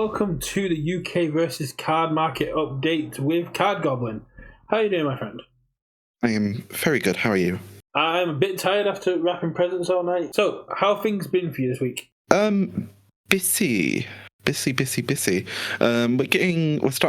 welcome to the Universus Card Market update with Card Goblin. How are you doing, my friend? I am very good. How are you? I'm a bit tired after wrapping presents all night. So, how have things been for you this week? Busy. We're starting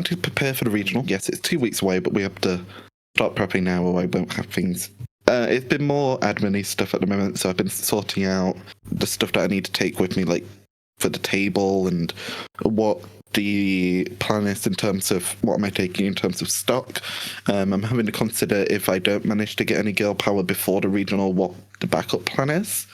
to prepare for the regional. Yes, it's 2 weeks away, but we have to start prepping now or I won't have things. It's been more admin-y stuff at the moment, so I've been sorting out the stuff that I need to take with me, like for the table and what the plan is in terms of what am I taking in terms of stock. I'm having to consider if I don't manage to get any girl power before the regional, what the backup plan is.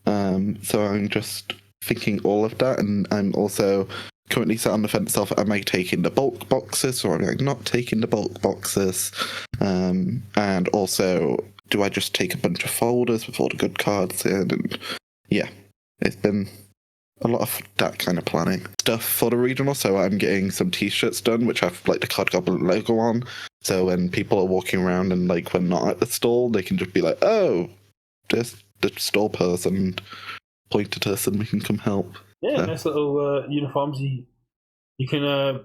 So I'm just thinking all of that, and I'm also currently sat on the fence of am I taking the bulk boxes or am I not taking the bulk boxes, and also do I just take a bunch of folders with all the good cards in, and yeah, it's been a lot of that kind of planning stuff for the regional. So I'm getting some t-shirts done which have like the Card Goblin logo on, so when people are walking around and like we're not at the stall, they can just be like, oh, there's the stall person, and point at us and we can come help. Yeah, so. Nice little uniforms. You can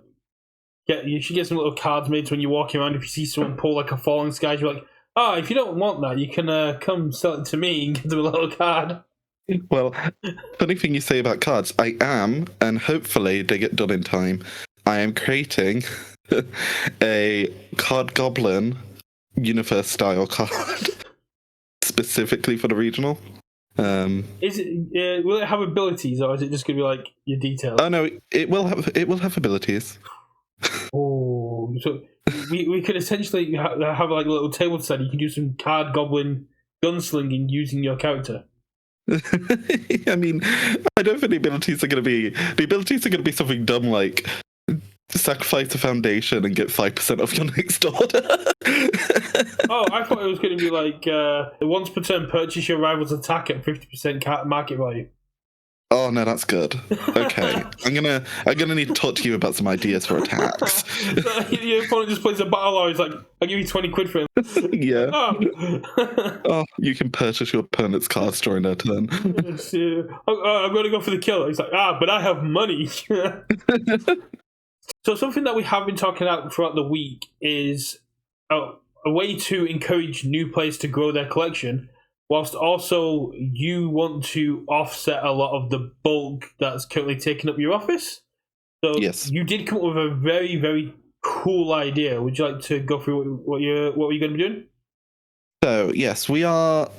you should get some little cards made so when you're walking around, if you see someone pull like a falling sky, you're like, if you don't want that, you can come sell it to me and give them a little card. Well, funny thing you say about cards, I am, and hopefully they get done in time, I am creating a Card Goblin Universe style card specifically for the regional. Is it will it have abilities, or is it just gonna be like your details? Oh no, it will have abilities. Oh, so we could essentially have like a little table set. You can do some Card Goblin gunslinging using your character. I mean, I don't think the abilities are going to be something dumb like sacrifice a foundation and get 5% off your next order. Oh, I thought it was going to be like once per turn, purchase your rival's attack at 50% market value. Oh no, that's good. Okay, I'm gonna need to talk to you about some ideas for attacks. Your opponent just plays a battle law. He's like, "I'll give you 20 quid for him." Yeah. Oh, you can purchase your opponent's cards during their turn. I'm going to go for the kill. He's like, but I have money. So something that we have been talking about throughout the week is a way to encourage new players to grow their collection, whilst also you want to offset a lot of the bulk that's currently taking up your office. So yes, you did come up with a very, very cool idea. Would you like to go through what you're going to be doing? So yes, we are,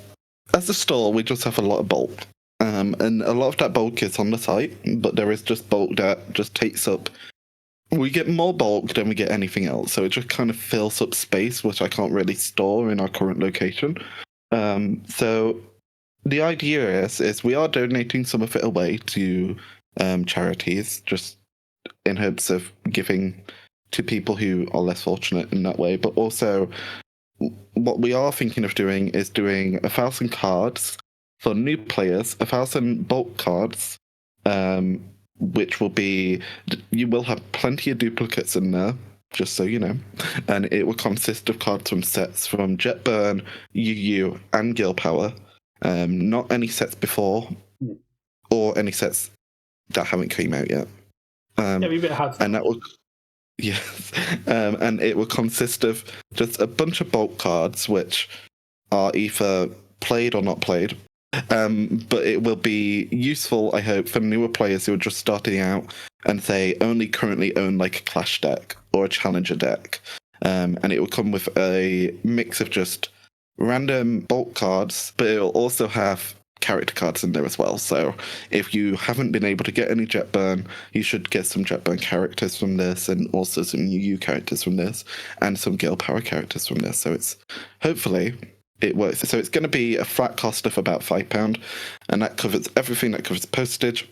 as a store, we just have a lot of bulk. And a lot of that bulk is on the site, but there is just bulk that just takes up. We get more bulk than we get anything else, so it just kind of fills up space, which I can't really store in our current location. So the idea is we are donating some of it away to charities, just in hopes of giving to people who are less fortunate in that way. But also, what we are thinking of doing is doing 1,000 cards for new players, 1,000 bulk cards, which will be, you will have plenty of duplicates in there, just so you know, and it will consist of cards from sets from Jetburn, UU, and Gil Power. Not any sets before, or any sets that haven't came out yet. Yeah, we bit hard. And that will, yes, and it will consist of just a bunch of bulk cards, which are either played or not played. But it will be useful, I hope, for newer players who are just starting out and say only currently own like a Clash deck or a Challenger deck. And it will come with a mix of just random bulk cards, but it will also have character cards in there as well. So if you haven't been able to get any Jetburn, you should get some Jetburn characters from this, and also some UU characters from this, and some Gale Power characters from this. So it's hopefully it works. So it's going to be a flat cost of about £5, and that covers everything. That covers postage.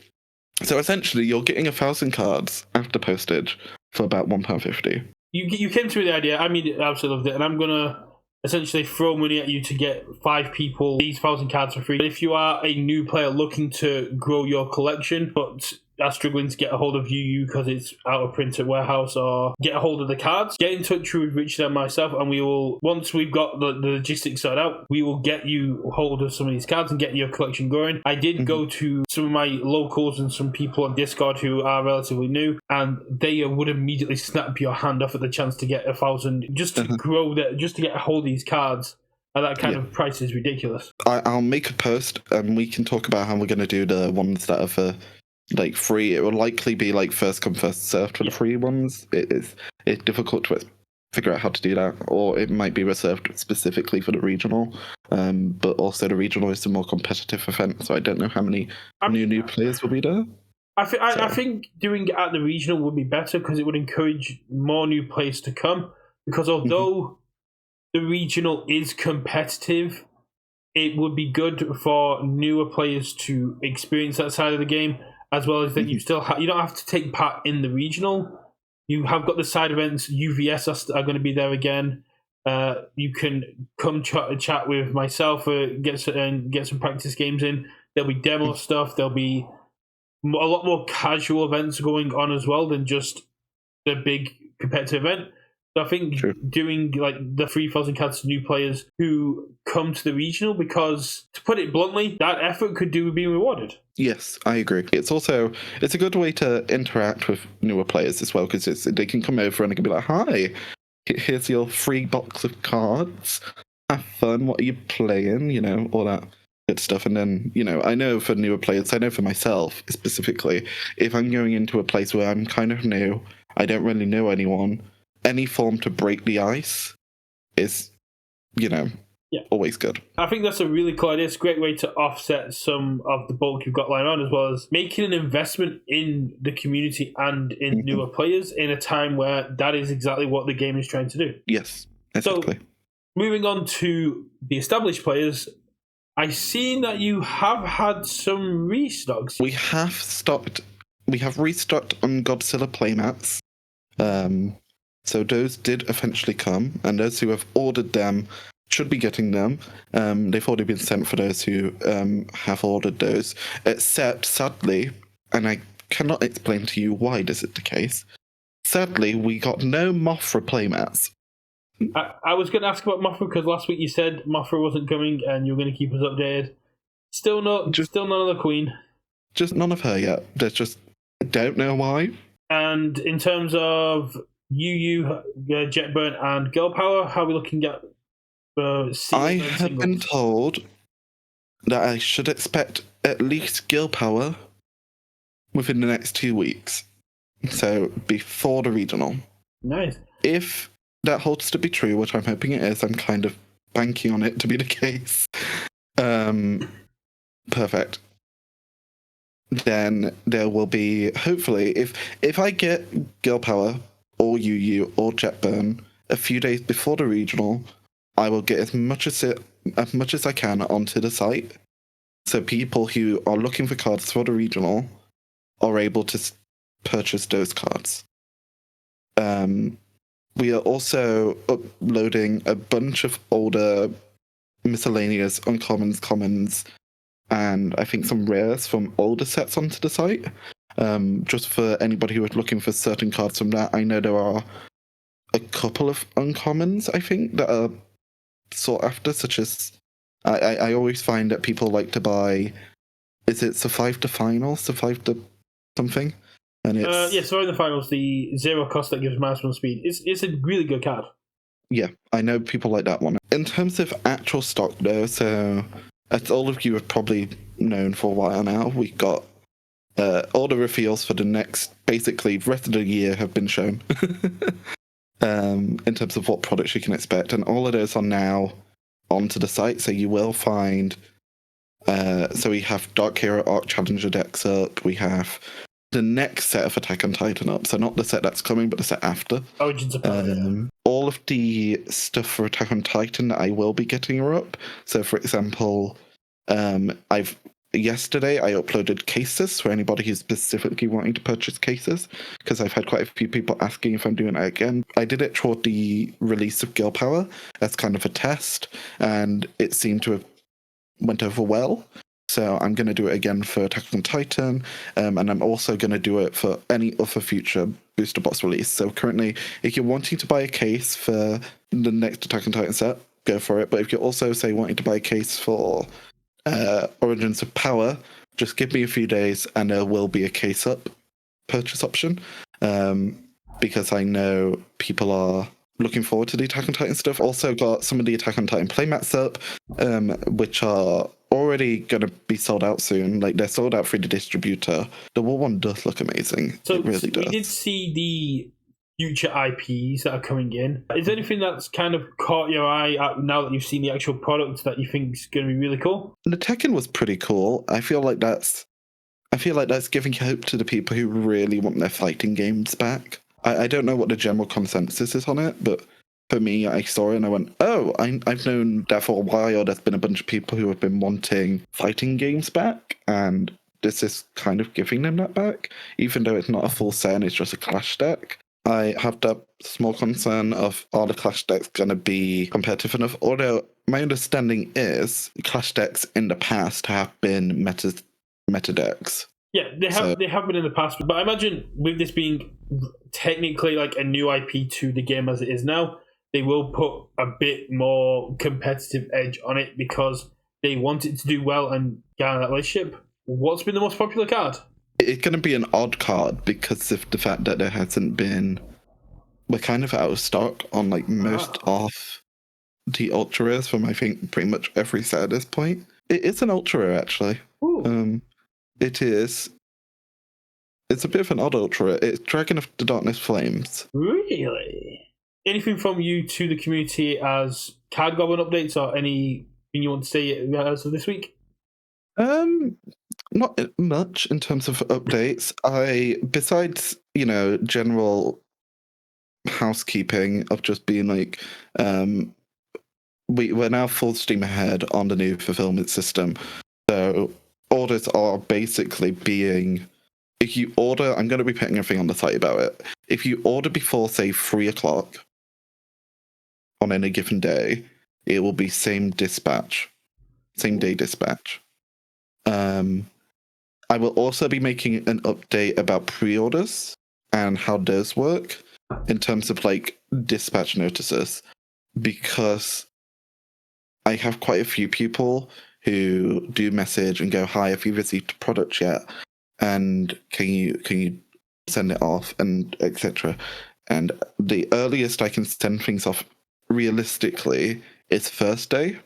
So essentially, you're getting 1,000 cards after postage for about £1.50. You came to the idea. I mean, I absolutely loved it, and I'm gonna essentially throw money at you to get 5 people these 1,000 cards for free. If you are a new player looking to grow your collection, but are struggling to get a hold of UU because it's out of print at warehouse or get a hold of the cards, get in touch with Richard and myself, and we will, once we've got the logistics sorted out, we will get you hold of some of these cards and get your collection going. I did go to some of my locals and some people on Discord who are relatively new, and they would immediately snap your hand off at the chance to get 1,000 just to grow that, just to get a hold of these cards. And that kind of price is ridiculous. I'll make a post and we can talk about how we're going to do the ones that are for like free. It will likely be like first come first served for the free ones. It's difficult to figure out how to do that, or it might be reserved specifically for the regional. But also the regional is a more competitive event, so I don't know how many new players will be there. I think doing it at the regional would be better because it would encourage more new players to come. Because although the regional is competitive, it would be good for newer players to experience that side of the game, as well as that you still you don't have to take part in the regional. You have got the side events. UVS are going to be there again. You can come chat with myself, get some practice games in. There'll be demo stuff. There'll be a lot more casual events going on as well than just the big competitive event. So I think doing like the 3,000 cards to new players who come to the regional, because to put it bluntly, that effort could do with being rewarded. Yes, I agree. It's a good way to interact with newer players as well, because they can come over and they can be like, "Hi, here's your free box of cards. Have fun. What are you playing?" You know, all that good stuff. And then, you know, I know for newer players, I know for myself specifically, if I'm going into a place where I'm kind of new, I don't really know anyone, any form to break the ice is, you know, always good. I think that's a really cool idea. It's a great way to offset some of the bulk you've got lying on, as well as making an investment in the community and in newer players in a time where that is exactly what the game is trying to do. Yes, exactly. So, moving on to the established players, I've seen that you have had some restocks. We have restocked on Godzilla playmats. So those did eventually come, and those who have ordered them should be getting them. They've already been sent for those who have ordered those. Except, sadly, and I cannot explain to you why this is the case, sadly, we got no Mothra playmats. I was going to ask about Mothra because last week you said Mothra wasn't coming and you were going to keep us updated. Still none of the Queen. Just none of her yet. There's just, I don't know why. And in terms of UU, Jetburn, and Girl Power, how are we looking at I have been told that I should expect at least Girl Power within the next 2 weeks. So before the regional. Nice. If that holds to be true, which I'm hoping it is, I'm kind of banking on it to be the case. Perfect. Then there will be, hopefully, if I get Girl Power or UU or Jetburn a few days before the regional, I will get as much as I can onto the site, so people who are looking for cards for the regional are able to purchase those cards. We are also uploading a bunch of older miscellaneous uncommons, commons, and I think some rares from older sets onto the site. Just for anybody who is looking for certain cards from that. I know there are a couple of uncommons, I think, that are sought after, such as I always find that people like to buy, is it Survive the Finals? Survive the something? And it's Survive the Finals, the 0 cost that gives maximum speed. It's a really good card. Yeah, I know people like that one. In terms of actual stock though, so as all of you have probably known for a while now, we got all the reveals for the next, basically, rest of the year have been shown. In terms of what products you can expect, and all of those are now onto the site, so you will find so we have Dark Hero Arc Challenger decks up, we have the next set of Attack on Titan up, so not the set that's coming, but the set after. Origins of Power. All of the stuff for Attack on Titan that I will be getting are up. So for example, yesterday I uploaded cases for anybody who's specifically wanting to purchase cases, because I've had quite a few people asking if I'm doing it again. I did it toward the release of Girl Power as kind of a test, and it seemed to have went over well. So I'm going to do it again for Attack on Titan, and I'm also going to do it for any other future booster box release. So currently, if you're wanting to buy a case for the next Attack on Titan set, go for it. But if you're also, say, wanting to buy a case for Origins of Power, just give me a few days and there will be a case up purchase option. Because I know people are looking forward to the Attack on Titan stuff. Also got some of the Attack on Titan playmats up, which are already going to be sold out soon. Like, they're sold out through the distributor. The War one does look amazing. So it really does. We did see the future IPs that are coming in. Is there anything that's kind of caught your eye now that you've seen the actual product that you think is going to be really cool? The Tekken was pretty cool. I feel like that's giving hope to the people who really want their fighting games back. I don't know what the general consensus is on it, but for me, I saw it and I went, oh, I've known that for a while. There's been a bunch of people who have been wanting fighting games back, and this is kind of giving them that back, even though it's not a full set and it's just a Clash deck. I have that small concern of, are the Clash decks going to be competitive enough? Although my understanding is Clash decks in the past have been meta decks. Yeah, they have been in the past, but I imagine with this being technically like a new IP to the game as it is now, they will put a bit more competitive edge on it because they want it to do well and garner that relationship. What's been the most popular card? It's going to be an odd card because of the fact that there hasn't been... We're kind of out of stock on like most of the ultra rares from, I think, pretty much every set at this point. It is an ultra rare, actually. Ooh. It is. It's a bit of an odd ultra rare. It's Dragon of the Darkness Flames. Really? Anything from you to the community as Card Goblin updates or anything you want to say as of this week? Not much in terms of updates. Besides, general housekeeping of just being like, we're now full steam ahead on the new fulfillment system. So orders are basically being, if you order, I'm going to be putting a thing on the site about it. If you order before, say, 3 o'clock on any given day, it will be same day dispatch. I will also be making an update about pre-orders and how those work in terms of like dispatch notices, because I have quite a few people who do message and go, hi, have you received a product yet? And can you send it off, and etc. And the earliest I can send things off realistically is first day,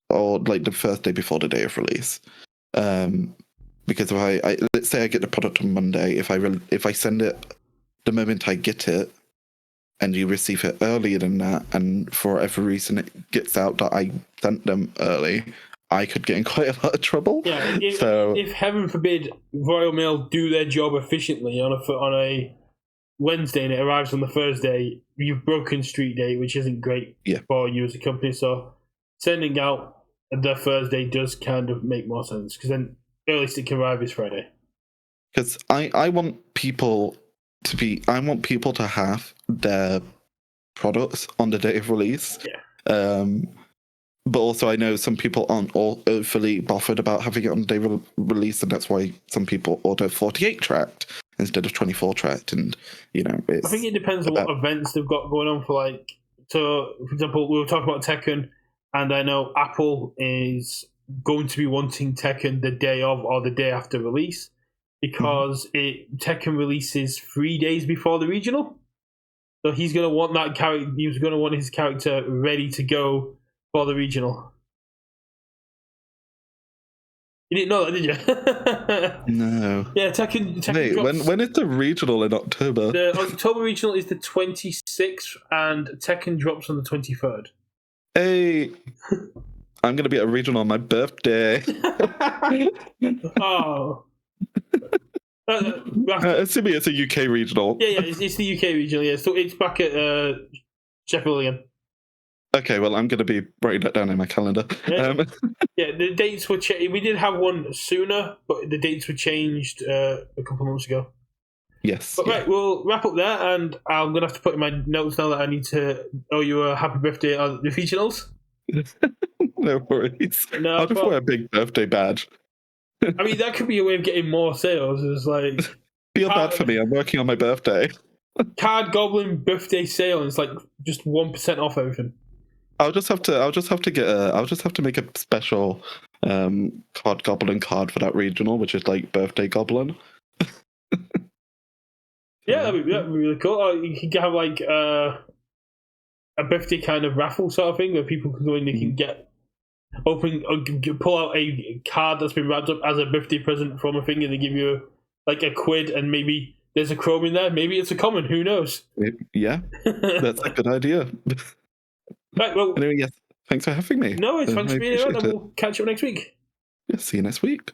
or like the first day before the day of release. Because if I let's say I get the product on Monday, if I send it the moment I get it, and you receive it earlier than that, and for whatever reason it gets out that I sent them early, I could get in quite a lot of trouble. Yeah, if heaven forbid Royal Mail do their job efficiently on a Wednesday and it arrives on the Thursday, you've broken street day, which isn't great for you as a company. So sending out the Thursday does kind of make more sense, because then earliest it can arrive is Friday. Because I want people to have their products on the day of release. Yeah. But also I know some people aren't all overly bothered about having it on the day of release, and that's why some people order 48 tracked instead of 24 tracked. And I think it depends on what events they've got going on. For example, we were talking about Tekken, and I know Apple is going to be wanting Tekken the day of or the day after release, because Tekken releases 3 days before the regional. So he's going to want that character. He's going to want his character ready to go for the regional. You didn't know that, did you? No. Yeah, Tekken. Wait, drops, when is the regional in October? The October regional is the 26th, and Tekken drops on the 23rd. Hey, I'm going to be at a regional on my birthday. Oh. Assuming it's a UK regional. Yeah, it's the UK regional, yeah. So it's back at Sheffield again. Okay, well, I'm going to be writing that down in my calendar. Yeah, the dates were changed. We did have one sooner, but the dates were changed a couple of months ago. Yes. But right, we'll wrap up there, and I'm going to have to put in my notes now that I need to owe you a happy birthday on the regionals. No worries. No, I'll just but wear a big birthday badge. I mean that could be a way of getting more sales. It's like Feel bad for me. I'm working on my birthday. Card Goblin birthday sale, and it's like just 1% off everything. I'll just have to make a special Card Goblin card for that regional, which is like birthday goblin. Yeah, that'd be really cool. Or you could have like a birthday kind of raffle sort of thing where people can go in, they can get pull out a card that's been wrapped up as a birthday present from a thing, and they give you like a quid, and maybe there's a chrome in there, maybe it's a common, who knows? Yeah, that's a good idea. Right, well, anyway, yes, thanks for having me. No, it's thanks for being here, and appreciate it. we'll catch up next week. Yeah, see you next week.